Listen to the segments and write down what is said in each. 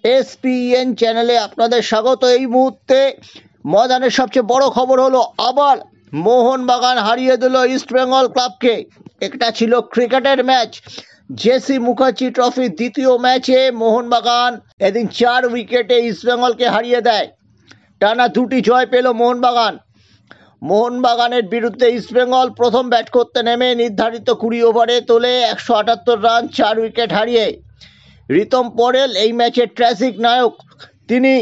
SPN চ্যানেলে আপনাদের স্বাগত। এই মুহূর্তে ময়দানের সবচেয়ে বড় খবর হলো আবার মোহনবাগান হারিয়ে দিল ইস্টবেঙ্গল ক্লাবকে। একটা ছিল ক্রিকেটের ম্যাচ, জেসি মুখার্জি ট্রফির দ্বিতীয় ম্যাচে মোহনবাগান এদিন 4 উইকেটে ইস্টবেঙ্গলকে হারিয়ে দেয়। টানা 2টি জয় পেল মোহনবাগান। মোহনবাগানের বিরুদ্ধে ইস্টবেঙ্গল প্রথম ব্যাট করতে নেমে নির্ধারিত 20 ওভারে তোলে 178 রান 4 উইকেট হারিয়ে। রিতম পরেল এই ম্যাচের ট্র্যাজিক নায়ক। তিনি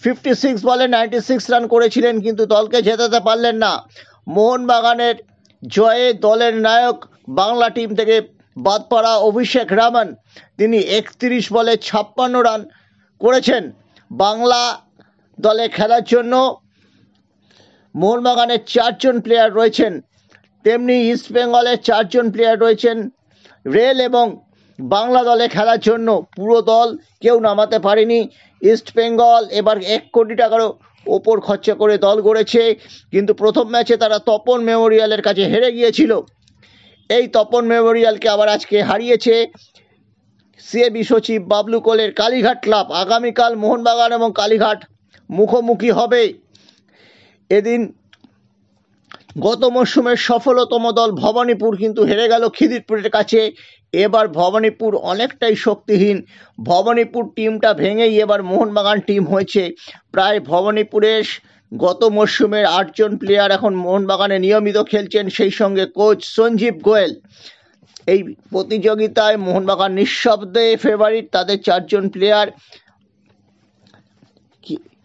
56 বলে 96 রান করেছিলেন, কিন্তু দলকে জেতাতে পারলেন না। মোহনবাগানের জয়ে দলের নায়ক বাংলা টিম থেকে বাদ পড়া অভিষেক রামন, তিনি 31 বলে 56 রান করেছেন। বাংলা দলে খেলার জন্য মোহনবাগানের 4 জন প্লেয়ার রয়েছেন, তেমনি ইস্টবেঙ্গলের 4 জন প্লেয়ার রয়েছেন। রেল এবং বাংলা দলে খেলার জন্য পুরো দল কেউ নামাতে পারেনি। ইস্টবেঙ্গল এবার 1 কোটি টাকারও ওপর খরচা করে দল গড়েছে, কিন্তু প্রথম ম্যাচে তারা তপন মেমোরিয়ালের কাছে হেরে গিয়েছিল। এই তপন মেমোরিয়ালকে আবার আজকে হারিয়েছে সিএবি সচিব বাবলু কোলের কালীঘাট ক্লাব। আগামীকাল মোহনবাগান এবং কালীঘাট মুখোমুখি হবে। এদিন গত মরশুমের সফলতম দল ভবানীপুর কিন্তু হেরে গেল খিদিরপুরের কাছে। এবার ভবানীপুর অনেকটাই শক্তিহীন। ভবানীপুর টিমটা ভেঙেই এবার মোহনবাগান টিম হয়েছে। প্রায় ভবানীপুরের গত মরশুমের 8 জন প্লেয়ার এখন মোহনবাগানে নিয়মিত খেলছেন, সেই সঙ্গে কোচ সঞ্জীব গোয়েল। এই প্রতিযোগিতায় মোহনবাগান নিঃশব্দে ফেভারিট। তাদের 4 জন প্লেয়ার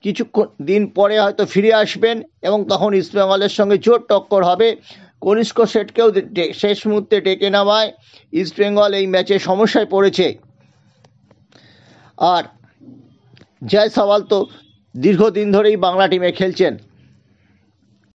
কিছুক্ষণ দিন পরে হয়তো ফিরে আসবেন এবং তখন ইস্টবেঙ্গলের সঙ্গে জোর টক্কর হবে। কনিষ্ক শেঠকেও শেষ মুহূর্তে ডেকে নেওয়ায় ইস্টবেঙ্গল এই ম্যাচে সমস্যায় পড়েছে। আর জয় সওয়াল তো দীর্ঘদিন ধরেই বাংলা টিমে খেলছেন।